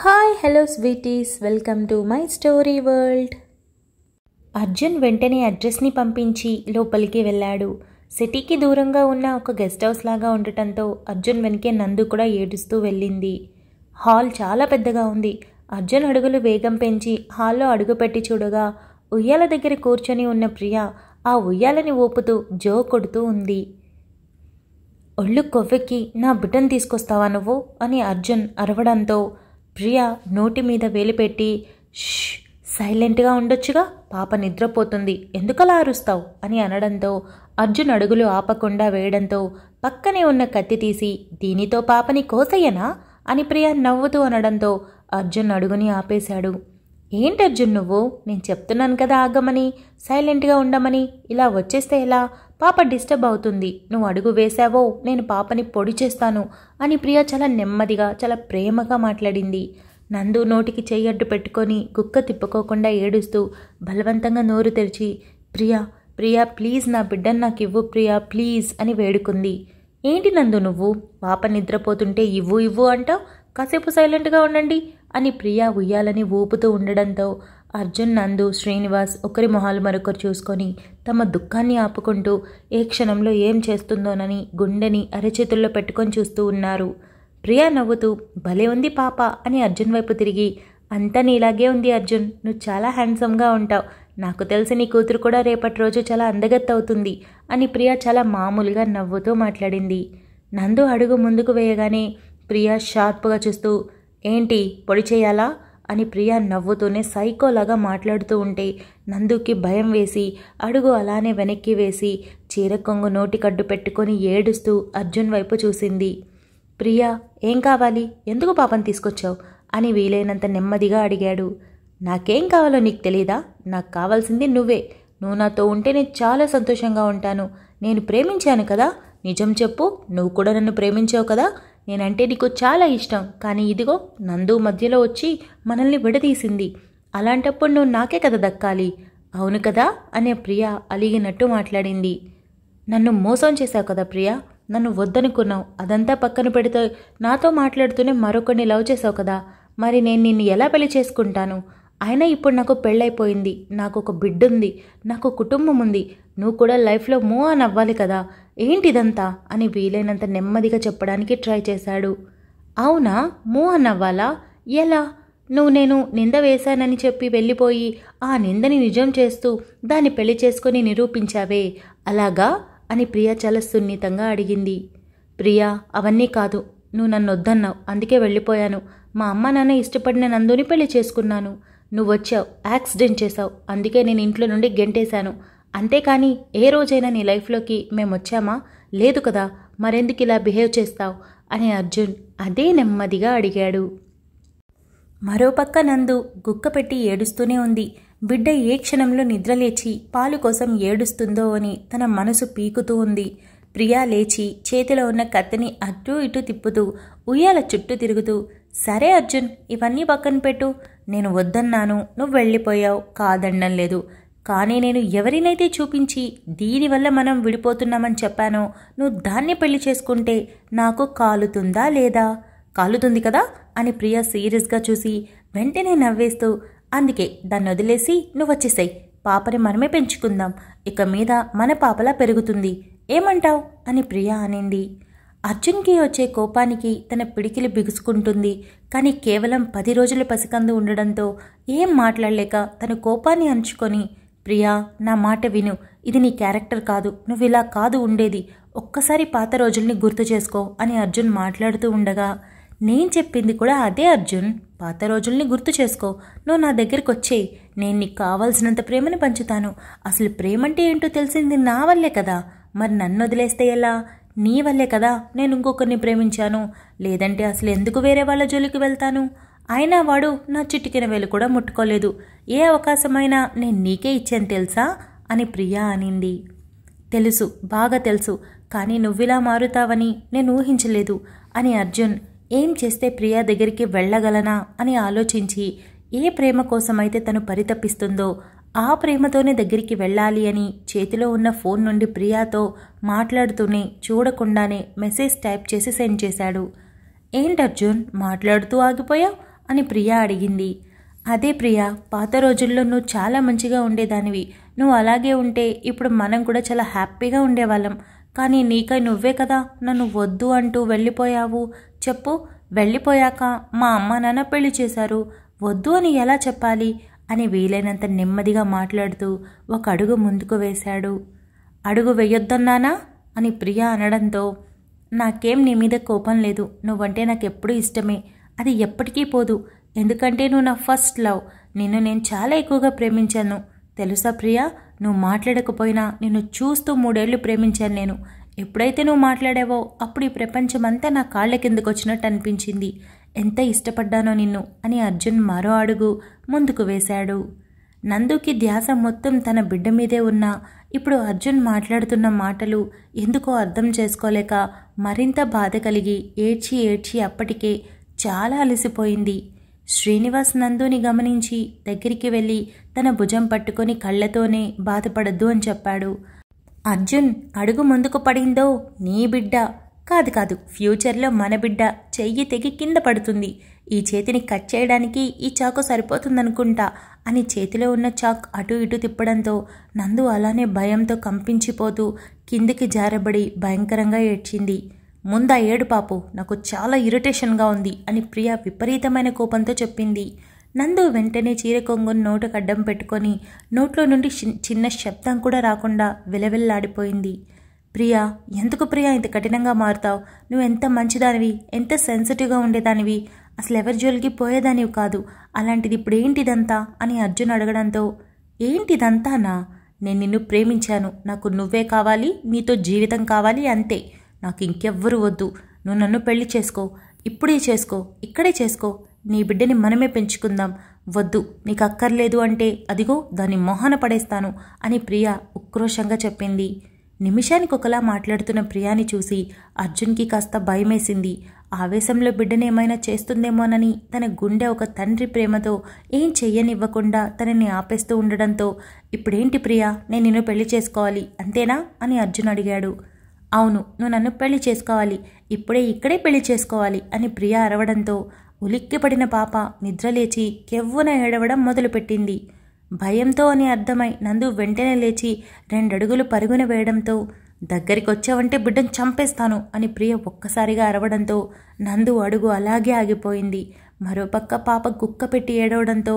Hi hello sweeties, welcome to my story world. Arjun వెంటనే అడ్రస్ని పంపించి లోపలికి వెళ్ళాడు. సిటీకి దూరంగా ఉన్న ఒక గెస్ట్ హౌస్ లాగా ఉండటంతో అర్జున్ వెనకే నందు కూడా ఏడుస్తూ వెళ్ళింది. హాల్ చాలా పెద్దగా ఉంది. అర్జున్ అడుగులు వేగం పెంచి హాల్లో అడుగుపెట్టి చూడగా ఉయ్యాల దగ్గర కూర్చొని ఉన్న ప్రియ ఆ ఉయ్యాలని ఊపుతూ జో కొడుతూ ఉంది. ఒళ్ళు కొవ్వెక్కి నా బిడ్డను తీసుకొస్తావా నువ్వు అని అర్జున్ అరవడంతో ప్రియ నోటి మీద వేలు పెట్టి సైలెంట్గా ఉండొచ్చుగా, పాప నిద్రపోతుంది, ఎందుకలా అరుస్తావు అని అనడంతో అర్జున్ అడుగులు ఆపకుండా వేయడంతో పక్కనే ఉన్న కత్తి తీసి దీనితో పాపని కోసయ్యనా అని ప్రియ నవ్వుతూ అనడంతో అర్జున్ అడుగుని ఆపేశాడు. ఏంటి అర్జున్ నువ్వు, నేను చెప్తున్నాను కదా ఆగమని, సైలెంట్గా ఉండమని, ఇలా వచ్చేస్తే ఎలా, పాప డిస్టర్బ్ అవుతుంది, నువ్వు అడుగు వేశావో నేను పాపని పొడి చేస్తాను అని ప్రియ చాలా నెమ్మదిగా చాలా ప్రేమగా మాట్లాడింది. నందు నోటికి చెయ్యి అడ్డు పెట్టుకొని గుక్క తిప్పుకోకుండా ఏడుస్తూ బలవంతంగా నోరు తెరిచి ప్రియా ప్రియా ప్లీజ్ నా బిడ్డను నాకు ఇవ్వు ప్రియా ప్లీజ్ అని వేడుకుంది. ఏంటి నందు నువ్వు, పాప నిద్రపోతుంటే ఇవ్వు ఇవ్వు అంటావు, కాసేపు సైలెంట్గా ఉండండి అని ప్రియా ఉయ్యాలని ఊపుతూ ఉండడంతో అర్జున్, నందు, శ్రీనివాస్ ఒకరి మొహాలు మరొకరు చూసుకొని తమ దుఃఖాన్ని ఆపుకుంటూ ఏ క్షణంలో ఏం చేస్తుందోనని గుండెని అరచేతుల్లో పెట్టుకొని చూస్తూ ఉన్నారు. ప్రియా నవ్వుతూ భలే ఉంది పాప అని అర్జున్ వైపు తిరిగి అంతా నీలాగే ఉంది అర్జున్, నువ్వు చాలా హ్యాండ్సమ్గా ఉంటావు, నాకు తెలిసి నీ కూతురు కూడా రేపటి రోజు చాలా అందగత్తవుతుంది అని ప్రియా చాలా మామూలుగా నవ్వుతూ మాట్లాడింది. నందు అడుగు ముందుకు వేయగానే ప్రియా షార్ప్గా చూస్తూ ఏంటి పొడి చేయాలా అని ప్రియా నవ్వుతూనే సైకోలాగా మాట్లాడుతూ ఉంటే నందుకి భయం వేసి అడుగు అలానే వెనక్కి వేసి చీర కొంగు నోటికడ్డు పెట్టుకొని ఏడుస్తూ అర్జున్ వైపు చూసింది. ప్రియా ఏం కావాలి, ఎందుకు పాపను తీసుకొచ్చావు అని వీలైనంత నెమ్మదిగా అడిగాడు. నాకేం కావాలో నీకు తెలీదా, నాకు కావాల్సింది నువ్వే, నువ్వు నాతో ఉంటే నేను చాలా సంతోషంగా ఉంటాను, నేను ప్రేమించాను కదా, నిజం చెప్పు, నువ్వు కూడా నన్ను ప్రేమించావు కదా, నేనంటే నీకు చాలా ఇష్టం, కానీ ఇదిగో నందు మధ్యలో వచ్చి మనల్ని విడదీసింది, అలాంటప్పుడు నువ్వు నాకే కదా దక్కాలి, అవును కదా అనే ప్రియ అలిగినట్టు మాట్లాడింది. నన్ను మోసం చేశావు కదా ప్రియా, నన్ను వద్దనుకున్నావు, అదంతా పక్కన పెడితే నాతో మాట్లాడుతూనే మరొకరిని లవ్ చేసావు కదా, మరి నేను నిన్ను ఎలా పెళ్లి చేసుకుంటాను, అయినా ఇప్పుడు నాకు పెళ్ళైపోయింది, నాకు ఒక బిడ్డుంది, నాకు కుటుంబం ఉంది, నువ్వు కూడా లైఫ్లో మూవ్ ఆన్ అవ్వాలి కదా, ఏంటిదంతా అని వీలైనంత నెమ్మదిగా చెప్పడానికి ట్రై చేశాడు. అవునా, మూవ్ ఆన్ అవ్వాలా, ఎలా, నువ్వు నేను నింద వేశానని చెప్పి వెళ్ళిపోయి ఆ నిందని నిజం చేస్తూ దాన్ని పెళ్లి చేసుకొని నిరూపించావే, అలాగా అని ప్రియా చాలా సున్నితంగా అడిగింది. ప్రియా అవన్నీ కాదు, నువ్వు నన్ను వద్దన్నావు, అందుకే వెళ్ళిపోయాను, మా అమ్మ నాన్న ఇష్టపడిన నందుని పెళ్లి చేసుకున్నాను, నువ్వు వచ్చావు యాక్సిడెంట్ చేశావు, అందుకే నేను ఇంట్లో నుండి గెంటేశాను, అంతేకాని ఏ రోజైనా నీ లైఫ్లోకి మేము వచ్చామా, లేదు కదా, మరెందుకు ఇలా బిహేవ్ చేస్తావు అని అర్జున్ అదే నెమ్మదిగా అడిగాడు. మరోపక్క నందు గుక్క పెట్టి ఏడుస్తూనే ఉంది. బిడ్డ ఏ క్షణంలో నిద్రలేచి పాలు కోసం ఏడుస్తుందో అని తన మనసు పీకుతూ ఉంది. ప్రియా లేచి చేతిలో ఉన్న కత్తిని అటూ ఇటూ తిప్పుతూ ఉయ్యాల చుట్టూ తిరుగుతూ సరే అర్జున్ ఇవన్నీ పక్కన పెట్టు, నేను వద్దన్నాను, నువ్వు వెళ్ళిపోయావు, కాదనడం లేదు, కానీ నేను ఎవరినైతే చూపించి దీనివల్ల మనం విడిపోతున్నామని చెప్పానో నువ్వు దాన్ని పెళ్లి చేసుకుంటే నాకు కాలుతుందా లేదా, కాలుతుంది కదా అని ప్రియా సీరియస్గా చూసి వెంటనే నవ్వేస్తూ అందుకే దాన్ని వదిలేసి నువ్వు వచ్చేసాయి, పాపని మనమే పెంచుకుందాం, ఇక మీద మన పాపలా పెరుగుతుంది, ఏమంటావ్ అని ప్రియా అనింది. అర్జున్కి వచ్చే కోపానికి తన పిడికిలి బిగుసుకుంటుంది. కానీ కేవలం 10 రోజుల పసికందు ఉండడంతో ఏం మాట్లాడలేక తన కోపాన్ని అణుచుకొని ప్రియా నా మాట విను, ఇది నీ క్యారెక్టర్ కాదు, నువ్వు ఇలా కాదు ఉండేది, ఒక్కసారి పాత రోజుల్ని గుర్తు చేసుకో అని అర్జున్ మాట్లాడుతూ ఉండగా నేను చెప్పింది కూడా అదే అర్జున్, పాత రోజుల్ని గుర్తు చేసుకో, నువ్వు నా దగ్గరికి వచ్చేయి, నేను నీకు కావాల్సినంత ప్రేమని పంచుతాను, అసలు ప్రేమంటే ఏంటో తెలిసింది నా వల్లే కదా, మరి నన్ను వదిలేస్తే ఎలా, నీ వల్లే కదా నేను ఇంకొకరిని ప్రేమించాను, లేదంటే అసలు ఎందుకు వేరే వాళ్ళ జోలికి వెళ్తాను, అయినా వాడు నా చిటికిన వేలు కూడా ముట్టుకోలేదు, ఏ అవకాశమైనా నేను నీకే ఇచ్చాను తెలుసా అని ప్రియా అనింది. తెలుసు, బాగా తెలుసు, కానీ నువ్విలా మారుతావని నేను ఊహించలేదు అని అర్జున్ ఏం చేస్తే ప్రియా దగ్గరికి వెళ్ళగలనా అని ఆలోచించి ఏ ప్రేమ కోసమైతే తను పరితపిస్తుందో ఆ ప్రేమతోనే దగ్గరికి వెళ్ళాలి అని చేతిలో ఉన్న ఫోన్ నుండి ప్రియాతో మాట్లాడుతూనే చూడకుండానే మెసేజ్ టైప్ చేసి సెండ్ చేశాడు. ఏంటి అర్జున్ మాట్లాడుతూ ఆగిపోయావు అని ప్రియా అడిగింది. అదే ప్రియా, పాత రోజుల్లో నువ్వు చాలా మంచిగా ఉండేదానివి. నువ్వు అలాగే ఉంటే ఇప్పుడు మనం కూడా చాలా హ్యాపీగా ఉండేవాళ్ళం. కానీ నీకై నువ్వే కదా నన్ను వద్దు అంటూ వెళ్ళిపోయావు. చెప్పు, వెళ్ళిపోయాక మా అమ్మ నాన్న పెళ్లి చేశారు, వద్దు అని ఎలా చెప్పాలి అని వీలైనంత నెమ్మదిగా మాట్లాడుతూ ఒక అడుగు ముందుకు వేశాడు. అడుగు వెయ్యొద్దన్నానా అని ప్రియా అనడంతో, నాకేం నీ మీద కోపం లేదు, నువ్వంటే నాకెప్పుడూ ఇష్టమే, అది ఎప్పటికీ పోదు. ఎందుకంటే నువ్వు నా ఫస్ట్ లవ్. నిన్ను నేను చాలా ఎక్కువగా ప్రేమించాను తెలుసా ప్రియా. నువ్వు మాట్లాడకపోయినా నిన్ను చూస్తూ 3 ఏళ్లు ప్రేమించాను నేను. ఎప్పుడైతే నువ్వు మాట్లాడావో అప్పుడు ఈ ప్రపంచమంతా నా కాళ్ళ కిందకు వచ్చినట్టు అనిపించింది. ఎంత ఇష్టపడ్డానో నిన్ను అని అర్జున్ మరో అడుగు ముందుకు వేశాడు. నందుకి ధ్యాస మొత్తం తన బిడ్డ మీదే ఉన్నా ఇప్పుడు అర్జున్ మాట్లాడుతున్న మాటలు ఎందుకో అర్థం చేసుకోలేక మరింత బాధ కలిగి ఏడ్చి ఏడ్చి అప్పటికే చాలా అలసిపోయింది. శ్రీనివాస్ నందుని గమనించి దగ్గరికి వెళ్ళి తన భుజం పట్టుకొని కళ్ళతోనే బాధపడద్దు అని చెప్పాడు. అర్జున్, అడుగు ముందుకు పడిందో నీ బిడ్డ కాదు, ఫ్యూచర్లో మన బిడ్డ చెయ్యి తెగి కింద పడుతుంది. ఈ చేతిని కట్ చేయడానికి ఈ చాకు సరిపోతుందనుకుంటా అని చేతిలో ఉన్న చాక్ అటు ఇటు తిప్పడంతో నందు అలానే భయంతో కంపించిపోతూ కిందికి జారబడి భయంకరంగా ఏడ్చింది. ముందా ఏడు పాపు, నాకు చాలా ఇరిటేషన్గా ఉంది అని ప్రియా విపరీతమైన కోపంతో చెప్పింది. నందు వెంటనే చీర కొంగును నోటుకు అడ్డం పెట్టుకొని నోట్లో నుండి చిన్న శబ్దం కూడా రాకుండా విలవిల్లాడిపోయింది. ప్రియా, ఎందుకు ప్రియా ఇంత కఠినంగా మారుతావు? నువ్వు ఎంత మంచిదానివి, ఎంత సెన్సిటివ్గా ఉండేదానివి, అసలు ఎవరి జోలికి పోయేదానివి కాదు. అలాంటిది ఇప్పుడు ఏంటిదంతా అని అర్జున్ అడగడంతో, ఏంటిదంతానా? నేను నిన్ను ప్రేమించాను, నాకు నువ్వే కావాలి, నీతో జీవితం కావాలి, అంతే. నాకు ఇంకెవ్వరూ వద్దు. నువ్వు నన్ను పెళ్లి చేసుకో, ఇప్పుడే చేసుకో, ఇక్కడే చేసుకో, నీ బిడ్డని మనమే పెంచుకుందాం. వద్దు, నీకు అక్కర్లేదు అంటే అదిగో దాన్ని మొహాన పడేస్తాను అని ప్రియా ఉక్రోషంగా చెప్పింది. నిమిషానికి ఒకలా మాట్లాడుతున్న ప్రియాని చూసి అర్జున్కి కాస్త భయమేసింది. ఆవేశంలో బిడ్డనేమైనా చేస్తుందేమోనని తన గుండె ఒక తండ్రి ప్రేమతో ఏం చెయ్యనివ్వకుండా తనని ఆపేస్తూ ఉండడంతో, ఇప్పుడేంటి ప్రియా, నేను నిన్ను పెళ్లి చేసుకోవాలి అంతేనా అని అర్జున్ అడిగాడు. అవును, నువ్వు నన్ను పెళ్లి చేసుకోవాలి, ఇప్పుడే ఇక్కడే పెళ్లి చేసుకోవాలి అని ప్రియా అరవడంతో ఉలిక్కిపడిన పాప నిద్రలేచి కెవ్వున ఏడవడం మొదలుపెట్టింది. భయంతో అని అర్థమై నందు వెంటనే లేచి 2 అడుగులు పరుగున వేయడంతో, దగ్గరికి వచ్చావంటే బిడ్డను చంపేస్తాను అని ప్రియ ఒక్కసారిగా అరవడంతో నందు అడుగు అలాగే ఆగిపోయింది. మరోపక్క పాప గుక్క పెట్టి ఏడవడంతో,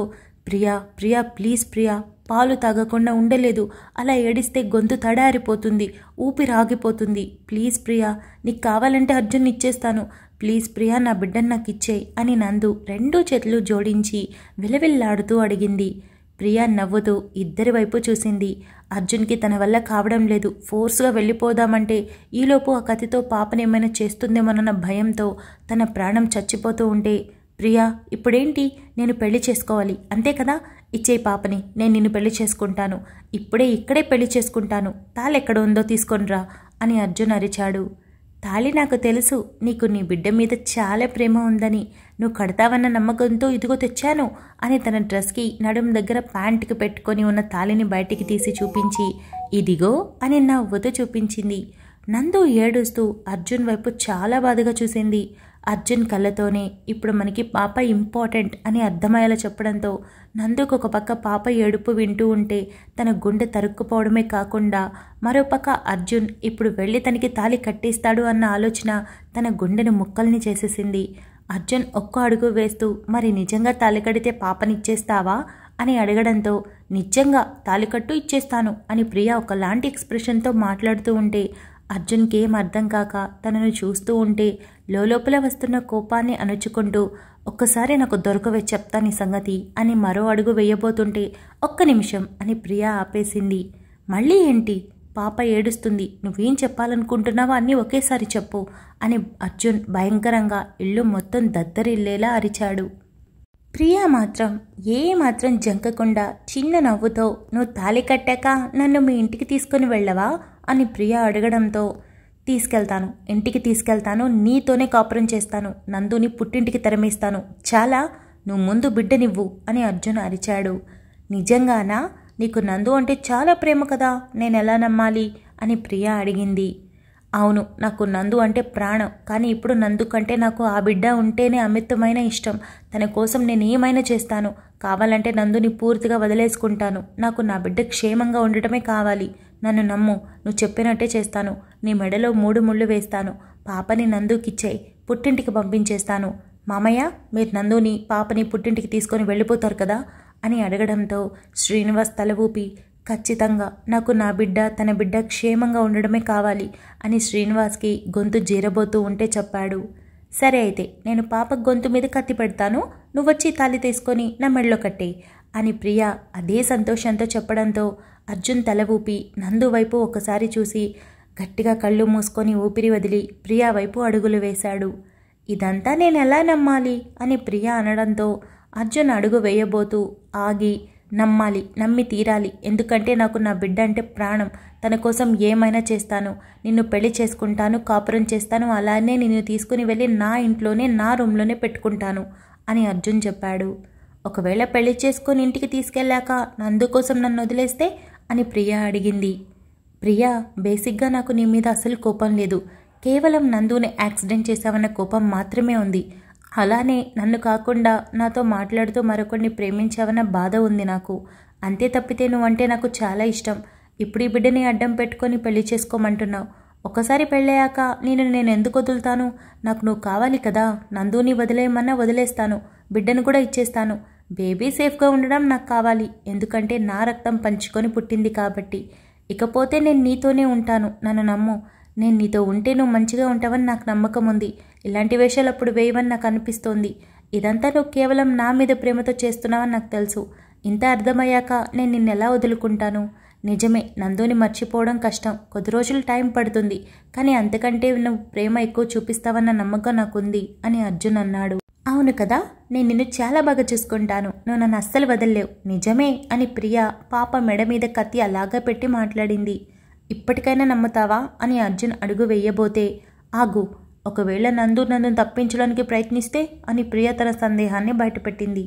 ప్రియా ప్రియా ప్లీజ్ ప్రియా, పాలు తాగకుండా ఉండలేదు, అలా ఏడిస్తే గొంతు తడారిపోతుంది, ఊపిరి ఆగిపోతుంది, ప్లీజ్ ప్రియా, నీకు కావాలంటే అర్జున్ ఇచ్చేస్తాను, ప్లీజ్ ప్రియా నా బిడ్డను నాకు ఇచ్చేయి అని నందు 2 చేతులు జోడించి విలవిల్లాడుతూ అడిగింది. ప్రియా నవ్వుతూ ఇద్దరి వైపు చూసింది. అర్జున్కి తన వల్ల కావడం లేదు, ఫోర్స్గా వెళ్ళిపోదామంటే ఈలోపు ఆ కత్తితో పాపనేమైనా చేస్తుందేమోనన్న భయంతో తన ప్రాణం చచ్చిపోతూ ఉంటే, ప్రియా ఇప్పుడేంటి, నేను పెళ్లి చేసుకోవాలి అంతే కదా, ఇచ్చేయి పాపని, నేను నిన్ను పెళ్లి చేసుకుంటాను, ఇప్పుడే ఇక్కడే పెళ్లి చేసుకుంటాను, తాళెక్కడ ఉందో తీసుకొనిరా అని అర్జున్ అరిచాడు. తాళి నాకు తెలుసు, నీకు నీ బిడ్డ మీద చాలా ప్రేమ ఉందని, నువ్వు కడతావన్న నమ్మకంతో ఇదిగో తెచ్చాను అని తన డ్రెస్కి నడుం దగ్గర ప్యాంటుకి పెట్టుకొని ఉన్న తాళిని బయటికి తీసి చూపించి, ఇదిగో అని నవ్వుతూ చూపించింది. నందు ఏడుస్తూ అర్జున్ వైపు చాలా బాధగా చూసింది. అర్జున్ కళ్ళతోనే ఇప్పుడు మనకి పాప ఇంపార్టెంట్ అని అర్థమయ్యేలా చెప్పడంతో నందుకు ఒక పక్క పాప ఏడుపు వింటూ ఉంటే తన గుండె తరుక్కుపోవడమే కాకుండా మరోపక్క అర్జున్ ఇప్పుడు వెళ్ళి తనకి తాళి కట్టిస్తాడు అన్న ఆలోచన తన గుండెను ముక్కల్ని చేసేసింది. అర్జున్ ఒక్క అడుగు వేస్తూ, మరి నిజంగా తాళి కడితే పాపనిచ్చేస్తావా అని అడగడంతో, నిజంగా తాళికట్టు ఇచ్చేస్తాను అని ప్రియా ఒకలాంటి ఎక్స్ప్రెషన్తో మాట్లాడుతూ ఉంటే అర్జున్కి ఏం అర్థం కాక తనను చూస్తూ ఉంటే లోపల వస్తున్న కోపాన్ని అణుచుకుంటూ, ఒక్కసారి నాకు దొరకవే చెప్తాను ఈ సంగతి అని మరో అడుగు వేయబోతుంటే, ఒక్క నిమిషం అని ప్రియా ఆపేసింది. మళ్ళీ ఏంటి, పాప ఏడుస్తుంది, నువ్వేం చెప్పాలనుకుంటున్నావో అన్నీ ఒకేసారి చెప్పు అని అర్జున్ భయంకరంగా ఇల్లు మొత్తం దద్దరిల్లేలా అరిచాడు. ప్రియా మాత్రం ఏమాత్రం జంకకుండా చిన్న నవ్వుతో, నువ్వు తాళి కట్టాక నన్ను మీ ఇంటికి తీసుకొని వెళ్ళవా అని ప్రియా అడగడంతో, తీసుకెళ్తాను, ఇంటికి తీసుకెళ్తాను, నీతోనే కాపురం చేస్తాను, నందుని పుట్టింటికి తరిమేస్తాను, చాలా, నువ్వు ముందు బిడ్డనివ్వు అని అర్జున్ అరిచాడు. నిజంగానా, నీకు నందు అంటే చాలా ప్రేమ కదా, నేను ఎలా నమ్మాలి అని ప్రియా అడిగింది. అవును, నాకు నందు అంటే ప్రాణం. కానీ ఇప్పుడు నందు కంటే నాకు ఆ బిడ్డ ఉంటేనే అమితమైన ఇష్టం. తన కోసం నేను ఏమైనా చేస్తాను. కావాలంటే నందుని పూర్తిగా వదిలేసుకుంటాను. నాకు నా బిడ్డ క్షేమంగా ఉండటమే కావాలి. నన్ను నమ్ము, నువ్వు చెప్పినట్టే చేస్తాను. నీ మెడలో 3 ముళ్ళు వేస్తాను. పాపని నందుకిచ్చేయి, పుట్టింటికి పంపించేస్తాను. మామయ్య, మీరు నందుని పాపని పుట్టింటికి తీసుకొని వెళ్ళిపోతారు కదా అని అడగడంతో శ్రీనివాస్ తల ఊపి, ఖచ్చితంగా నాకు నా బిడ్డ తన బిడ్డ క్షేమంగా ఉండడమే కావాలి అని శ్రీనివాస్కి గొంతు జీరబోతూ ఉంటే చెప్పాడు. సరే అయితే నేను పాప గొంతు మీద కత్తి పెడతాను, నువ్వొచ్చి తాళి తీసుకొని నా మెడలో కట్టేయి అని ప్రియ అదే సంతోషంతో చెప్పడంతో అర్జున్ తల ఊపి నందు వైపు ఒకసారి చూసి గట్టిగా కళ్ళు మూసుకొని ఊపిరి వదిలి ప్రియా వైపు అడుగులు వేశాడు. ఇదంతా నేను ఎలా నమ్మాలి అని ప్రియ అనడంతో అర్జున్ అడుగు వేయబోతూ ఆగి, నమ్మాలి, నమ్మి తీరాలి. ఎందుకంటే నాకు నా బిడ్డ అంటే ప్రాణం. తన కోసం ఏమైనా చేస్తాను. నిన్ను పెళ్లి చేసుకుంటాను, కాపురం చేస్తాను. అలానే నిన్ను తీసుకుని వెళ్ళి నా ఇంట్లోనే నా రూమ్లోనే పెట్టుకుంటాను అని అర్జున్ చెప్పాడు. ఒకవేళ పెళ్లి చేసుకుని ఇంటికి తీసుకెళ్ళాక నందు కోసం నన్ను వదిలేస్తే అని ప్రియ అడిగింది. ప్రియా, బేసిక్గా నాకు నీ మీద అసలు కోపం లేదు. కేవలం నందుని యాక్సిడెంట్ చేశావన్న కోపం మాత్రమే ఉంది. అలానే నన్ను కాకుండా నాతో మాట్లాడుతూ మరొకరిని ప్రేమించావన్న బాధ ఉంది నాకు. అంతే తప్పితే నువ్వంటే నాకు చాలా ఇష్టం. ఇప్పుడు ఈ బిడ్డని అడ్డం పెట్టుకొని పెళ్లి చేసుకోమంటున్నావు. ఒకసారి పెళ్ళయ్యాక నేను ఎందుకు వదులుతాను? నాకు నువ్వు కావాలి కదా. నందుని వదిలేయమన్నా వదిలేస్తాను, బిడ్డను కూడా ఇచ్చేస్తాను. బేబీ సేఫ్గా ఉండడం నాకు కావాలి. ఎందుకంటే నా రక్తం పంచుకొని పుట్టింది కాబట్టి. ఇకపోతే నేను నీతోనే ఉంటాను, నన్ను నమ్ము. నేను నీతో ఉంటే నువ్వు మంచిగా ఉంటావని నాకు నమ్మకం ఉంది. ఇలాంటి వేషాలు అప్పుడు వేయవని నాకు అనిపిస్తోంది. ఇదంతా నువ్వు కేవలం నా మీద ప్రేమతో చేస్తున్నావని నాకు తెలుసు. ఇంత అర్థమయ్యాక నేను నిన్నెలా వదులుకుంటాను? నిజమే, నందుని మర్చిపోవడం కష్టం, కొద్ది రోజులు టైం పడుతుంది. కానీ అంతకంటే నువ్వు ప్రేమ ఎక్కువ చూపిస్తావన్న నమ్మకం నాకుంది అని అర్జున్ అన్నాడు. అవును కదా, నేను నిన్ను చాలా బాగా చూసుకుంటాను. నువ్వు నన్ను అస్సలు వదలలేవు. నిజమే అని ప్రియ పాప మెడ మీద కత్తి అలాగా పెట్టి మాట్లాడింది. ఇప్పటికైనా నమ్ముతావా అని అర్జున్ అడుగు వేయబోతే, ఆగు, ఒకవేళ నన్ను తప్పించడానికి ప్రయత్నిస్తే అని ప్రియ తన సందేహాన్ని బయటపెట్టింది.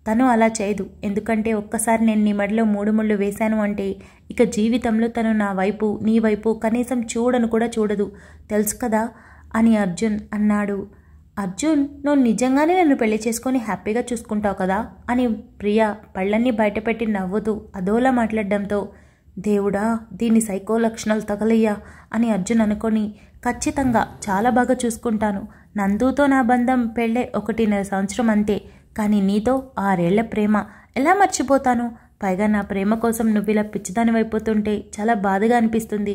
తను అలా చేయదు. ఎందుకంటే ఒక్కసారి నేను నీ మెడలో 3 ముళ్ళు వేశాను అంటే ఇక జీవితంలో తను నా వైపు, నీ వైపు కనీసం చూడను కూడా చూడదు, తెలుసు కదా అని అర్జున్ అన్నాడు. అర్జున్, నువ్వు నిజంగానే నన్ను పెళ్లి చేసుకొని హ్యాపీగా చూసుకుంటావు కదా అని ప్రియ పళ్ళన్నీ బయటపెట్టి నవ్వుతూ అదోలా మాట్లాడడంతో, దేవుడా, దీని సైకో లక్షణాలు తగలయ్యా అని అర్జున్ అనుకొని, ఖచ్చితంగా చాలా బాగా చూసుకుంటాను. నందుతో నా బంధం పెళ్ళే 1.5 సంవత్సరం అంతే. కానీ నీతో 6 ఏళ్ల ప్రేమ ఎలా మర్చిపోతాను? పైగా నా ప్రేమ కోసం నువ్వు ఇలా పిచ్చిదాని వైపోతుంటే చాలా బాధగా అనిపిస్తుంది.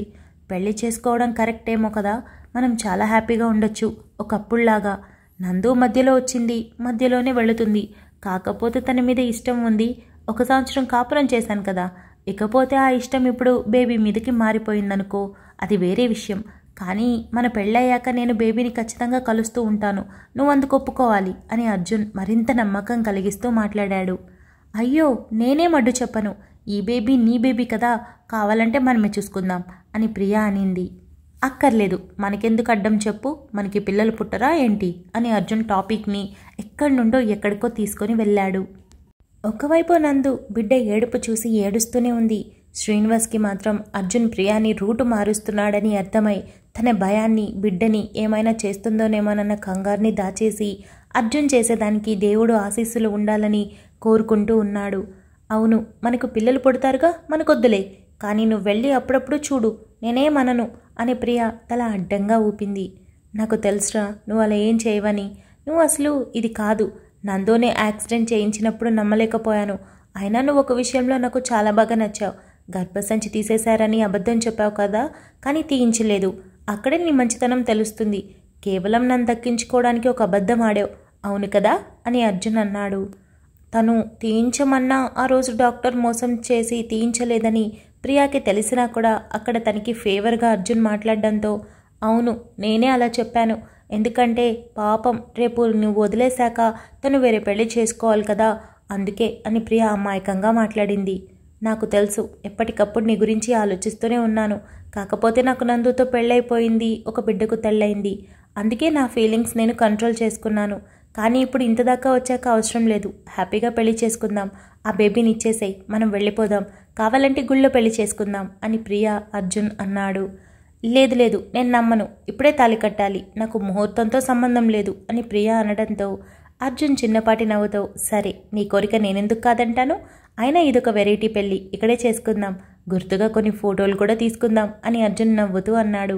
పెళ్లి చేసుకోవడం కరెక్ట్ ఏమో కదా, మనం చాలా హ్యాపీగా ఉండొచ్చు ఒకప్పుడులాగా. నందు మధ్యలో వచ్చింది, మధ్యలోనే వెళుతుంది. కాకపోతే తన మీద ఇష్టం ఉంది. 1 సంవత్సరం కాపురం చేశాను కదా. ఇకపోతే ఆ ఇష్టం ఇప్పుడు బేబీ మీదకి మారిపోయిందనుకో, అది వేరే విషయం. కానీ మన పెళ్ళయ్యాక నేను బేబీని ఖచ్చితంగా కలుస్తూ ఉంటాను. నువ్వు అందుకు ఒప్పుకోవాలి అని అర్జున్ మరింత నమ్మకం కలిగిస్తూ మాట్లాడాడు. అయ్యో, నేనేం అడ్డు చెప్పను. ఈ బేబీ నీ బేబీ కదా, కావాలంటే మనమే చూసుకుందాం అని ప్రియా అనింది. అక్కర్లేదు, మనకెందుకు అడ్డం చెప్పు, మనకి పిల్లలు పుట్టరా ఏంటి అని అర్జున్ టాపిక్ని ఎక్కడి నుండో ఎక్కడికో తీసుకొని వెళ్ళాడు. ఒకవైపు నందు బిడ్డ ఏడుపు చూసి ఏడుస్తూనే ఉంది. శ్రీనివాస్కి మాత్రం అర్జున్ ప్రియాని రూటు మారుస్తున్నాడని అర్థమై తన భయాన్ని, బిడ్డని ఏమైనా చేస్తుందోనేమోనన్న కంగారుని దాచేసి అర్జున్ చేసేదానికి దేవుడు ఆశీస్సులు ఉండాలని కోరుకుంటూ ఉన్నాడు. అవును, మనకు పిల్లలు పుడతారుగా, మనకొద్దులే. కానీ నువ్వు వెళ్ళి అప్పుడప్పుడు చూడు, నేనేమనను అని ప్రియ తల అడ్డంగా ఊపింది. నాకు తెలుసురా, నువ్వు అలా ఏం చేయవని. నువ్వు అసలు ఇది కాదు. నందోనే యాక్సిడెంట్ చేయించినప్పుడు నమ్మలేకపోయాను. అయినా నువ్వు ఒక విషయంలో నాకు చాలా బాగా నచ్చావు. గర్భసంచి తీసేశారని అబద్ధం చెప్పావు కదా, కానీ తీయించలేదు. అక్కడే నీ మంచితనం తెలుస్తుంది. కేవలం నన్ను దక్కించుకోవడానికి ఒక అబద్ధం ఆడావు, అవును కదా అని అర్జున్ అన్నాడు. తను తీయించమన్నా ఆ రోజు డాక్టర్ మోసం చేసి తీయించలేదని ప్రియాకి తెలిసినా కూడా అక్కడ తనకి ఫేవర్గా అర్జున్ మాట్లాడడంతో, అవును, నేనే అలా చెప్పాను. ఎందుకంటే పాపం రేపు నువ్వు వదిలేశాక తను వేరే పెళ్లి చేసుకోవాలి కదా, అందుకే అని ప్రియ అమాయకంగా మాట్లాడింది. నాకు తెలుసు, ఎప్పటికప్పుడు నీ గురించి ఆలోచిస్తూనే ఉన్నాను. కాకపోతే నాకు నందుతో పెళ్ళైపోయింది, ఒక బిడ్డకు తల్లయింది. అందుకే నా ఫీలింగ్స్ నేను కంట్రోల్ చేసుకున్నాను. కానీ ఇప్పుడు ఇంతదాకా వచ్చాక అవసరం లేదు. హ్యాపీగా పెళ్లి చేసుకుందాం. ఆ బేబీని ఇచ్చేసేయ్, మనం వెళ్ళిపోదాం. కావాలంటే గుళ్ళో పెళ్లి చేసుకుందాం అని ప్రియ అర్జున్ అన్నాడు. లేదు లేదు, నేను నమ్మను, ఇప్పుడే తాళి కట్టాలి, నాకు ముహూర్తంతో సంబంధం లేదు అని ప్రియా అనడంతో అర్జున్ చిన్నపాటి నవ్వుతో సరే నీ కోరిక నేనెందుకు కాదంటాను, అయినా ఇదొక వెరైటీ పెళ్ళి, ఇక్కడే చేసుకుందాం, గుర్తుగా కొన్ని ఫోటోలు కూడా తీసుకుందాం అని అర్జున్ నవ్వుతూ అన్నాడు.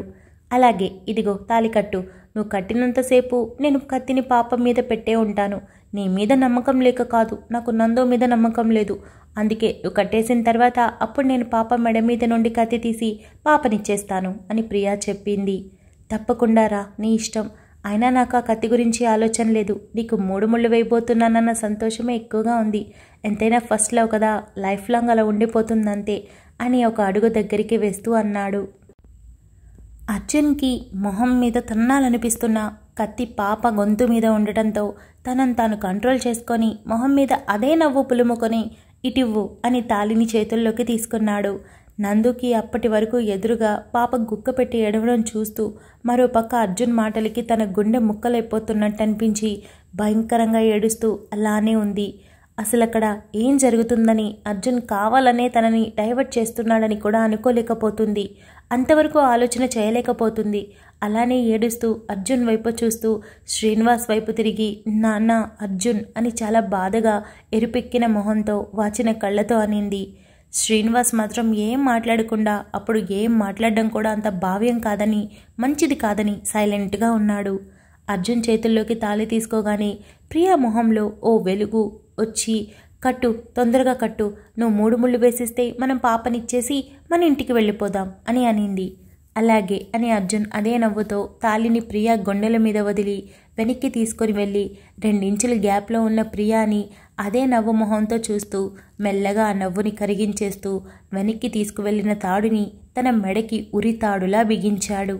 అలాగే, ఇదిగో తాళి కట్టు, నువ్వు కట్టినంతసేపు నేను కత్తిని పాప మీద పెట్టే ఉంటాను, నీ మీద నమ్మకం లేక కాదు, నాకు నందో మీద నమ్మకం లేదు, అందుకే నువ్వు కట్టేసిన తర్వాత అప్పుడు నేను పాప మెడ మీద నుండి కత్తి తీసి పాపనిచ్చేస్తాను అని ప్రియా చెప్పింది. తప్పకుండా రా, నీ ఇష్టం, అయినా నాకు ఆ కత్తి గురించి ఆలోచన లేదు, నీకు 3 ముళ్ళు వేయబోతున్నానన్న సంతోషమే ఎక్కువగా ఉంది, ఎంతైనా ఫస్ట్ లవ్ కదా, లైఫ్ లాంగ్ అలా ఉండిపోతుందంతే అని ఒక అడుగు దగ్గరికి వేస్తూ అన్నాడు. అర్జున్కి మొహం మీద తన్నాలనిపిస్తున్న కత్తి పాప గొంతు మీద ఉండటంతో తనను తాను కంట్రోల్ చేసుకొని మొహం మీద అదే నవ్వు పులుముకొని ఇటివ్వు అని తాళిని చేతుల్లోకి తీసుకున్నాడు. నందుకి అప్పటి వరకు ఎదురుగా పాప గుక్క పెట్టి ఏడవడం చూస్తూ మరోపక్క అర్జున్ మాటలకి తన గుండె ముక్కలైపోతున్నట్టు అనిపించి భయంకరంగా ఏడుస్తూ అలానే ఉంది. అసలు అక్కడ ఏం జరుగుతుందని అర్జున్ కావాలనే తనని డైవర్ట్ చేస్తున్నాడని కూడా అనుకోలేకపోతుంది. అంతవరకు ఆలోచన చేయలేకపోతుంది. అలానే ఏడుస్తూ అర్జున్ వైపు చూస్తూ శ్రీనివాస్ వైపు తిరిగి నాన్న అర్జున్ అని చాలా బాధగా ఎరుపెక్కిన మొహంతో వాచిన కళ్ళతో అనింది. శ్రీనివాస్ మాత్రం ఏం మాట్లాడకుండా, అప్పుడు ఏం మాట్లాడడం కూడా అంత భావ్యం కాదని మంచిది కాదని సైలెంట్గా ఉన్నాడు. అర్జున్ చేతుల్లోకి తాళి తీసుకోగానే ప్రియా మొహంలో ఓ వెలుగు వచ్చి కట్టు, తొందరగా కట్టు, నువ్వు 3 ముళ్ళు వేసిస్తే మనం పాపనిచ్చేసి మన ఇంటికి వెళ్ళిపోదాం అని అనింది. అలాగే అని అర్జున్ అదే నవ్వుతో తాళిని ప్రియా గొండెల మీద వదిలి వెనక్కి తీసుకొని వెళ్ళి 2 ఇంచుల గ్యాప్లో ఉన్న ప్రియాని అదే నవ్వు మొహంతో చూస్తూ మెల్లగా ఆ నవ్వుని కరిగించేస్తూ వెనక్కి తీసుకువెళ్ళిన తాడుని తన మెడకి ఉరి తాడులా బిగించాడు.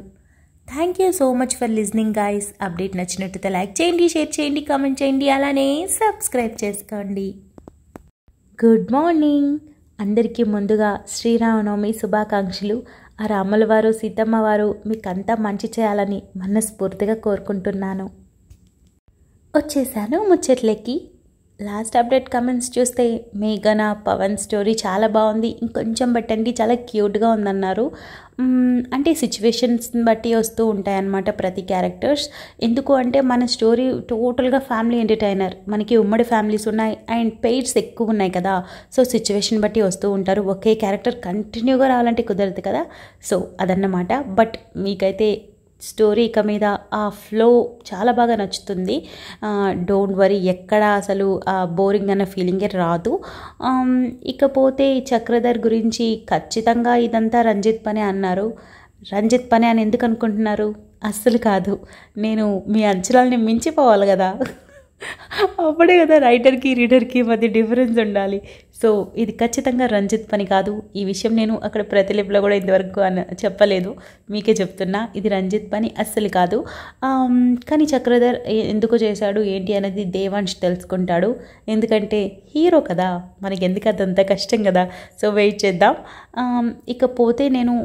Thank you so much for listening guys. Update నచ్చినట్లయితే లైక్ చేయండి, షేర్ చేయండి, కామెంట్ చేయండి, అలానే సబ్స్క్రైబ్ చేసుకోండి. గుడ్ మార్నింగ్ అందరికీ. ముందుగా శ్రీరామనవమి శుభాకాంక్షలు. ఆ రాముల వారు సీతమ్మ వారు మీకంతా మంచి చేయాలని మనస్ఫూర్తిగా కోరుకుంటున్నాను. వచ్చేసాను ముచ్చట్లకి. లాస్ట్ అప్డేట్ కమెంట్స్ చూస్తే మేఘన పవన్ స్టోరీ చాలా బాగుంది, ఇంకొంచెం పెట్టండి, చాలా క్యూట్గా ఉందన్నారు. అంటే సిచ్యువేషన్స్ని బట్టి వస్తూ ఉంటాయన్నమాట ప్రతి క్యారెక్టర్స్. ఎందుకు అంటే మన స్టోరీ టోటల్గా ఫ్యామిలీ ఎంటర్టైనర్, మనకి ఉమ్మడి ఫ్యామిలీస్ ఉన్నాయి అండ్ పెయిర్స్ ఎక్కువ ఉన్నాయి కదా, సో సిచ్యువేషన్ బట్టి వస్తూ ఉంటారు. ఒకే క్యారెక్టర్ కంటిన్యూగా రావాలంటే కుదరదు కదా, సో అదన్నమాట. బట్ మీకైతే స్టోరీ ఇక మీద ఆ ఫ్లో చాలా బాగా నచ్చుతుంది. డోంట్ వరీ, ఎక్కడ అసలు బోరింగ్ అన్న ఫీలింగే రాదు. ఇకపోతే చక్రధర్ గురించి ఖచ్చితంగా ఇదంతా రంజిత్ పని అన్నారు. రంజిత్ పని అని ఎందుకు అనుకుంటున్నారు? అస్సలు కాదు, నేను మీ అంచనాలని మించిపోవాలి కదా, అప్పుడే కదా రైటర్కి రీడర్కి మధ్య డిఫరెన్స్ ఉండాలి. సో ఇది ఖచ్చితంగా రంజిత్ పని కాదు. ఈ విషయం నేను అక్కడ ప్రతిలిపిలో కూడా ఇంతవరకు చెప్పలేదు, మీకే చెప్తున్నా, ఇది రంజిత్ పని అస్సలు కాదు. కానీ చక్రధర్ ఎందుకు చేశాడు ఏంటి అనేది దేవాంశ్ తెలుసుకుంటాడు. ఎందుకంటే హీరో కదా, మనకి ఎందుకు అదంత కష్టం కదా, సో వెయిట్ చేద్దాం. ఇకపోతే నేను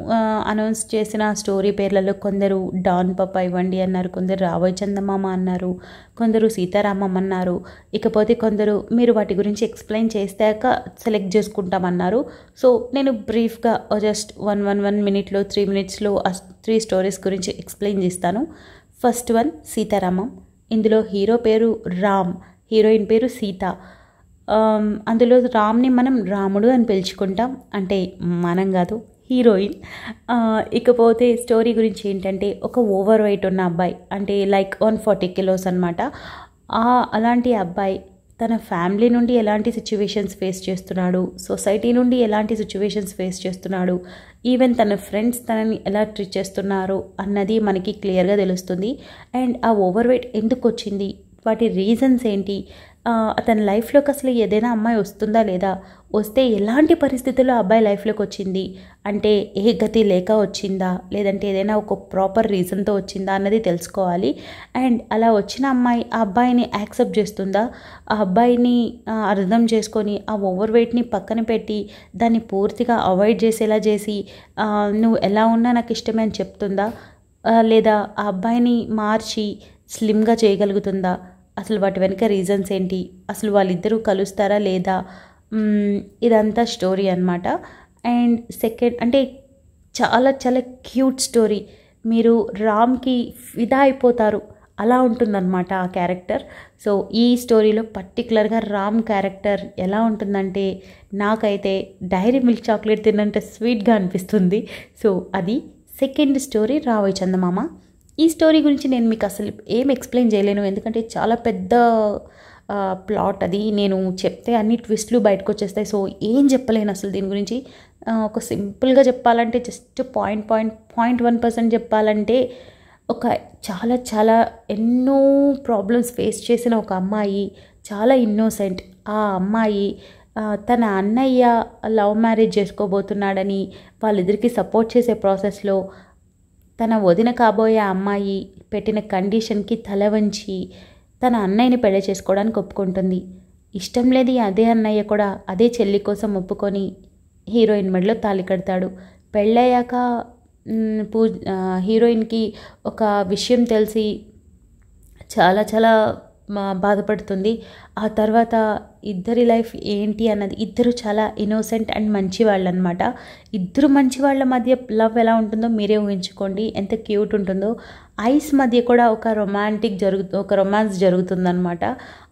అనౌన్స్ చేసిన స్టోరీ పేర్లలో కొందరు డాన్ పాప ఇవ్వండి అన్నారు, కొందరు రాబోయ్ చందమామ అన్నారు, కొందరు సీతారామం అన్నారు. ఇకపోతే కొందరు మీరు వాటి గురించి ఎక్స్ప్లెయిన్ చేశాక సెలెక్ట్ చేసుకుంటామన్నారు. సో నేను బ్రీఫ్గా జస్ట్ 1 మినిట్లో 3 మినిట్స్లో 3 స్టోరీస్ గురించి ఎక్స్ప్లెయిన్ చేస్తాను. First one Sitaramam. ఇందులో హీరో పేరు రామ్, హీరోయిన్ పేరు సీత. అందులో రామ్ని మనం రాముడు అని పిలుచుకుంటాం, అంటే మనం కాదు, హీరోయిన్. ఇకపోతే స్టోరీ గురించి ఏంటంటే ఒక ఓవర్ వెయిట్ ఉన్న అబ్బాయి, అంటే లైక్ 140 కిలోస్ అనమాట. అలాంటి అబ్బాయి తన ఫ్యామిలీ నుండి ఎలాంటి సిచ్యువేషన్స్ ఫేస్ చేస్తున్నాడు, సొసైటీ నుండి ఎలాంటి సిచ్యువేషన్స్ ఫేస్ చేస్తున్నాడు, ఈవెన్ తన ఫ్రెండ్స్ తనని ఎలా ట్రీట్ చేస్తున్నారు అన్నది మనకి క్లియర్గా తెలుస్తుంది. అండ్ ఆ ఓవర్ వెయిట్ ఎందుకు వచ్చింది, వాటి రీజన్స్ ఏంటి, అతని లైఫ్లోకి అసలు ఏదైనా అమ్మాయి వస్తుందా లేదా, వస్తే ఎలాంటి పరిస్థితుల్లో అబ్బాయి లైఫ్లోకి వచ్చింది, అంటే ఏ గతి లేక వచ్చిందా లేదంటే ఏదైనా ఒక ప్రాపర్ రీజన్తో వచ్చిందా అన్నది తెలుసుకోవాలి. అండ్ అలా వచ్చిన అమ్మాయి ఆ అబ్బాయిని యాక్సెప్ట్ చేస్తుందా, ఆ అబ్బాయిని అర్థం చేసుకొని ఆ ఓవర్ వెయిట్ని పక్కన పెట్టి దాన్ని పూర్తిగా అవాయిడ్ చేసేలా చేసి నువ్వు ఎలా ఉన్నా నాకు ఇష్టమే అని చెప్తుందా, లేదా ఆ అబ్బాయిని మార్చి స్లిమ్గా చేయగలుగుతుందా, అసలు వాటి వెనుక రీజన్స్ ఏంటి, అసలు వాళ్ళిద్దరూ కలుస్తారా లేదా, ఇదంతా స్టోరీ అన్నమాట. అండ్ సెకండ్ అంటే చాలా చాలా క్యూట్ స్టోరీ. మీరు రామ్కి ఫిదా అయిపోతారు, అలా ఉంటుందన్నమాట ఆ క్యారెక్టర్. సో ఈ స్టోరీలో పర్టికులర్గా రామ్ క్యారెక్టర్ ఎలా ఉంటుందంటే నాకైతే డైరీ మిల్క్ చాక్లెట్ తిన్నంటే స్వీట్గా అనిపిస్తుంది. సో అది సెకండ్ స్టోరీ రావోయ్ చందమామ. ఈ స్టోరీ గురించి నేను మీకు అసలు ఏం ఎక్స్ప్లెయిన్ చేయలేను, ఎందుకంటే చాలా పెద్ద ప్లాట్ అది. నేను చెప్తే అన్ని ట్విస్ట్లు బయటకు వచ్చేస్తాయి. సో ఏం చెప్పలేను అసలు దీని గురించి. ఒక సింపుల్గా చెప్పాలంటే జస్ట్ 0.1% చెప్పాలంటే ఒక చాలా చాలా ఎన్నో ప్రాబ్లమ్స్ ఫేస్ చేసిన ఒక అమ్మాయి, చాలా ఇన్నోసెంట్. ఆ అమ్మాయి తన అన్నయ్య లవ్ మ్యారేజ్ చేసుకోబోతున్నాడని వాళ్ళిద్దరికీ సపోర్ట్ చేసే ప్రాసెస్లో తన వదిన కాబోయే అమ్మాయి పెట్టిన కండిషన్కి తల వంచి తన అన్నయ్యని పెళ్లి చేసుకోవడానికి ఒప్పుకుంటుంది. ఇష్టం లేదు అదే అన్నయ్య కూడా అదే చెల్లి కోసం ఒప్పుకొని హీరోయిన్ మెడలో తాళి కడతాడు. పెళ్ళయ్యాక హీరోయిన్కి ఒక విషయం తెలిసి చాలా చాలా బాధపడుతుంది. ఆ తర్వాత ఇద్దరి లైఫ్ ఏంటి అన్నది, ఇద్దరు చాలా ఇన్నోసెంట్ అండ్ మంచి వాళ్ళు అనమాట. ఇద్దరు మంచి వాళ్ళ మధ్య లవ్ ఎలా ఉంటుందో మీరే ఊహించుకోండి, ఎంత క్యూట్ ఉంటుందో. ఐస్ మధ్య కూడా ఒక రొమాన్స్ జరుగుతుందన్నమాట.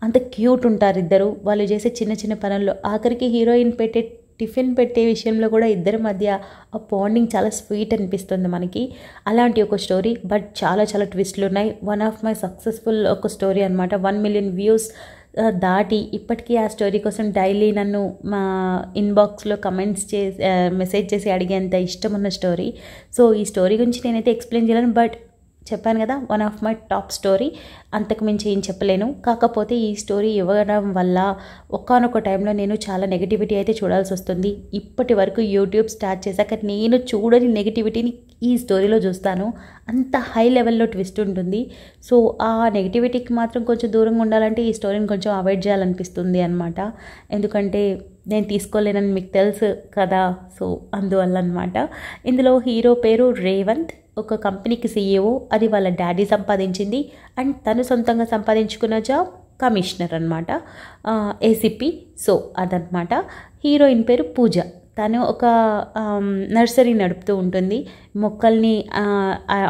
అంత క్యూట్ ఉంటారు ఇద్దరు. వాళ్ళు చేసే చిన్న చిన్న పనుల్లో, ఆఖరికి హీరోయిన్ పెట్టే టిఫిన్ పెట్టే విషయంలో కూడా ఇద్దరి మధ్య ఆ బాండింగ్ చాలా స్వీట్ అనిపిస్తుంది మనకి. అలాంటి ఒక స్టోరీ, బట్ చాలా చాలా ట్విస్ట్లు ఉన్నాయి. వన్ ఆఫ్ మై సక్సెస్ఫుల్ ఒక స్టోరీ అనమాట. 1 million వ్యూస్ దాటి ఇప్పటికీ ఆ స్టోరీ కోసం డైలీ నన్ను మా ఇన్బాక్స్లో మెసేజ్ చేసి అడిగేంత ఇష్టం ఉన్న స్టోరీ. సో ఈ స్టోరీ గురించి నేనైతే ఎక్స్ప్లెయిన్ చేయలేను, బట్ చెప్పాను కదా, one of my top story. అంతకు మించి ఏం చెప్పలేను. కాకపోతే ఈ స్టోరీ ఇవ్వడం వల్ల ఒకానొక టైంలో నేను చాలా నెగిటివిటీ అయితే చూడాల్సి వస్తుంది. ఇప్పటి వరకు యూట్యూబ్ స్టార్ట్ చేశాక నేను చూడని నెగిటివిటీని ఈ స్టోరీలో చూస్తాను. అంత హై లెవెల్లో ట్విస్ట్ ఉంటుంది. సో ఆ నెగిటివిటీకి మాత్రం కొంచెం దూరంగా ఉండాలంటే ఈ స్టోరీని కొంచెం అవాయిడ్ చేయాలనిపిస్తుంది అనమాట. ఎందుకంటే నేను తీసుకోలేనని మీకు తెలుసు కదా, సో అందువల్ల అనమాట. ఇందులో హీరో పేరు రేవంత్, ఒక కంపెనీకి సీఈఓ. అది వాళ్ళ డాడీ సంపాదించింది అండ్ తను సొంతంగా సంపాదించుకున్న జాబ్ కమిషనర్ అనమాట, ఏసీపీ. సో అదనమాట. హీరోయిన్ పేరు పూజ. తను ఒక నర్సరీ నడుపుతూ ఉంటుంది. మొక్కల్ని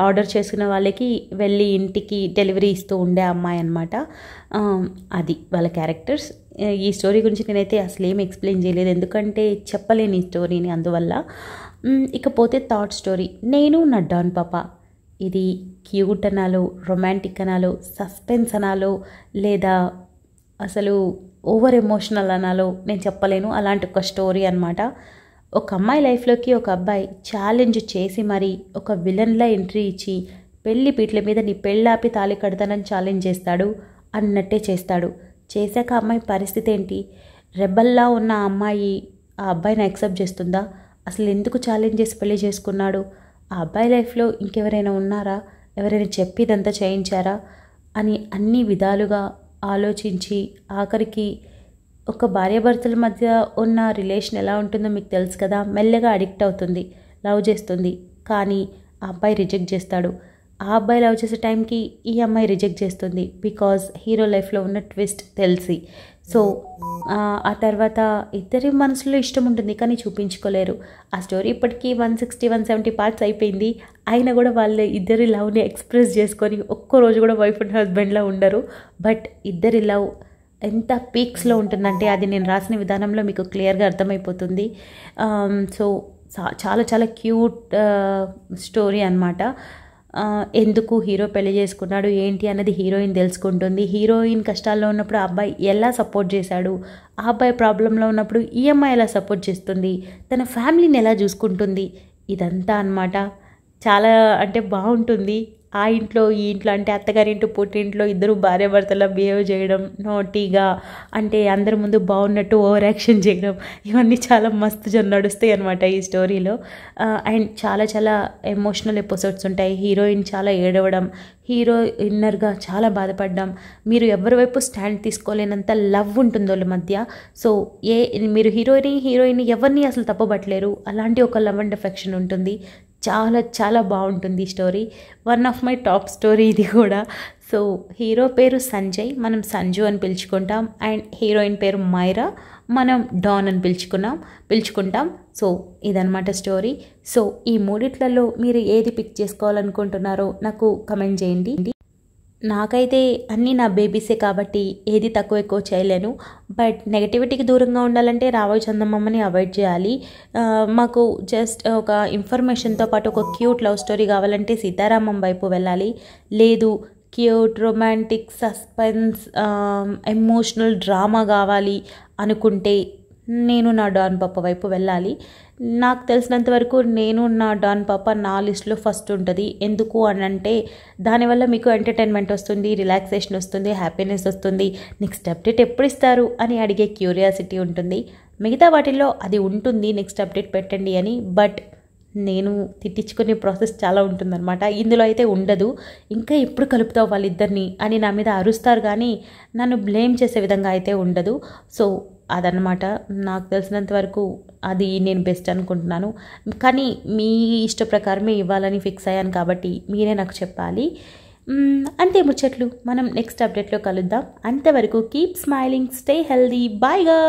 ఆర్డర్ చేసుకున్న వాళ్ళకి వెళ్ళి ఇంటికి డెలివరీ ఇస్తూ ఉండే అమ్మాయి అనమాట. అది వాళ్ళ క్యారెక్టర్స్. ఈ స్టోరీ గురించి నేనైతే అసలు ఏం ఎక్స్ప్లెయిన్ చేయలేదు, ఎందుకంటే చెప్పలేను ఈ స్టోరీని, అందువల్ల. ఇకపోతే థర్డ్ స్టోరీ, నేను నా డాన్ పాప. ఇది క్యూట్ అనాలో, రొమాంటిక్ అనాలో, సస్పెన్స్ అనాలో, లేదా అసలు ఓవర్ ఎమోషనల్ అనాలో నేను చెప్పలేను. అలాంటి ఒక స్టోరీ అనమాట. ఒక అమ్మాయి లైఫ్లోకి ఒక అబ్బాయి ఛాలెంజ్ చేసి మరి ఒక విలన్లా ఎంట్రీ ఇచ్చి పెళ్లి పీటల మీద నీ పెళ్ళాపి తాళి కడతానని ఛాలెంజ్ చేస్తాడు. అన్నట్టే చేస్తాడు. చేశాక అమ్మాయి పరిస్థితి ఏంటి? రెబల్లా ఉన్న ఆ అమ్మాయి ఆ అబ్బాయిని యాక్సెప్ట్ చేస్తుందా? అసలు ఎందుకు ఛాలెంజ్ చేసి పెళ్లి చేసుకున్నాడు? ఆ అబ్బాయి లైఫ్లో ఇంకెవరైనా ఉన్నారా? ఎవరైనా చెప్పి ఇదంతా చేయించారా అని అన్ని విధాలుగా ఆలోచించి ఆఖరికి ఒక భార్యాభర్తల మధ్య ఉన్న రిలేషన్ ఎలా ఉంటుందో మీకు తెలుసు కదా. మెల్లగా అడిక్ట్ అవుతుంది, లవ్ చేస్తుంది, కానీ ఆ అబ్బాయి రిజెక్ట్ చేస్తాడు. ఆ అబ్బాయి లవ్ చేసే టైంకి ఈ అమ్మాయి రిజెక్ట్ చేస్తుంది, బికాజ్ హీరో లైఫ్లో ఉన్న ట్విస్ట్ తెలిసి. సో ఆ తర్వాత ఇద్దరి మనసులో ఇష్టం ఉంటుంది కానీ చూపించుకోలేరు. ఆ స్టోరీ ఇప్పటికీ 160-170 పార్ట్స్ అయిపోయింది. అయినా కూడా వాళ్ళు ఇద్దరి లవ్ని ఎక్స్ప్రెస్ చేసుకొని ఒక్కరోజు కూడా వైఫ్ అండ్ హస్బెండ్లా ఉండరు. బట్ ఇద్దరి లవ్ ఎంత పీక్స్లో ఉంటుందంటే అది నేను రాసిన విధానంలో మీకు క్లియర్గా అర్థమైపోతుంది. సో చాలా చాలా క్యూట్ స్టోరీ అనమాట. ఎందుకు హీరో పెళ్లి చేసుకున్నాడు ఏంటి అన్నది హీరోయిన్ తెలుసుకుంటుంది. హీరోయిన్ కష్టాల్లో ఉన్నప్పుడు ఆ అబ్బాయి ఎలా సపోర్ట్ చేశాడు, ఆ అబ్బాయి ప్రాబ్లంలో ఉన్నప్పుడు ఈ అమ్మాయి ఎలా సపోర్ట్ చేస్తుంది, తన ఫ్యామిలీని ఎలా చూసుకుంటుంది, ఇదంతా అన్నమాట. చాలా అంటే బాగుంటుంది. ఆ ఇంట్లో ఈ ఇంట్లో అంటే అత్తగారింటి పుట్టింట్లో ఇద్దరు భార్యాభర్తలా బిహేవ్ చేయడం, నోటీగా అంటే అందరి ముందు బాగున్నట్టు ఓవర్ యాక్షన్ చేయడం, ఇవన్నీ చాలా మస్తు నడుస్తాయి అనమాట ఈ స్టోరీలో. అండ్ చాలా చాలా ఎమోషనల్ ఎపిసోడ్స్ ఉంటాయి. హీరోయిన్ చాలా ఏడవడం, హీరో ఇన్నర్గా చాలా బాధపడ్డం, మీరు ఎవరి వైపు స్టాండ్ తీసుకోలేనంత లవ్ ఉంటుంది వాళ్ళ మధ్య. సో మీరు హీరోయిన్ ఎవరిని అసలు తప్పబట్టలేరు, అలాంటి ఒక లవ్ అండ్ అఫెక్షన్ ఉంటుంది. చాలా చాలా బాగుంటుంది ఈ story. One of my top story ఇది కూడా. సో హీరో పేరు సంజయ్, మనం సంజు అని పిలుచుకుంటాం. అండ్ హీరోయిన్ పేరు మైరా, మనం డాన్ అని పిలుచుకుంటాం. సో ఇదనమాట స్టోరీ. సో ఈ మూడిట్లలో మీరు ఏది పిక్ చేసుకోవాలనుకుంటున్నారో నాకు కమెంట్ చేయండి. నాకైతే అన్నీ నా బేబీసే కాబట్టి ఏది తక్కువ ఎక్కువ చేయలేను. బట్ నెగటివిటీకి దూరంగా ఉండాలంటే రావోయ్ చందమామని అవాయిడ్ చేయాలి. మాకు జస్ట్ ఒక ఇన్ఫర్మేషన్తో పాటు ఒక క్యూట్ లవ్ స్టోరీ కావాలంటే సీతారామం వైపు వెళ్ళాలి. లేదు cute romantic suspense emotional drama కావాలి అనుకుంటే నేను నా డాన్ పాప వైపు వెళ్ళాలి. నాకు తెలిసినంత వరకు నేను నా డాన్ పాప నా లిస్ట్లో ఫస్ట్ ఉంటుంది. ఎందుకు అని అంటే దానివల్ల మీకు ఎంటర్టైన్మెంట్ వస్తుంది, రిలాక్సేషన్ వస్తుంది, హ్యాపీనెస్ వస్తుంది. నెక్స్ట్ అప్డేట్ ఎప్పుడు ఇస్తారు అని అడిగే క్యూరియాసిటీ ఉంటుంది. మిగతా వాటిల్లో అది ఉంటుంది, నెక్స్ట్ అప్డేట్ పెట్టండి అని. బట్ నేను తిట్టించుకునే ప్రాసెస్ చాలా ఉంటుందన్నమాట. ఇందులో అయితే ఉండదు. ఇంకా ఎప్పుడు కలుపుతావు వాళ్ళిద్దరిని అని నా మీద అరుస్తారు, కానీ నన్ను బ్లేమ్ చేసే విధంగా అయితే ఉండదు. సో అదనమాట నాకు తెలిసినంత వరకు అది నేను బెస్ట్ అనుకుంటున్నాను. కానీ మీ ఇష్ట ప్రకారమే ఇవ్వాలని ఫిక్స్ అయ్యాను కాబట్టి మీరే నాకు చెప్పాలి. అంతే ముచ్చట్లు. మనం నెక్స్ట్ అప్డేట్లో కలుద్దాం. అంతవరకు keep smiling, stay healthy, bye గా.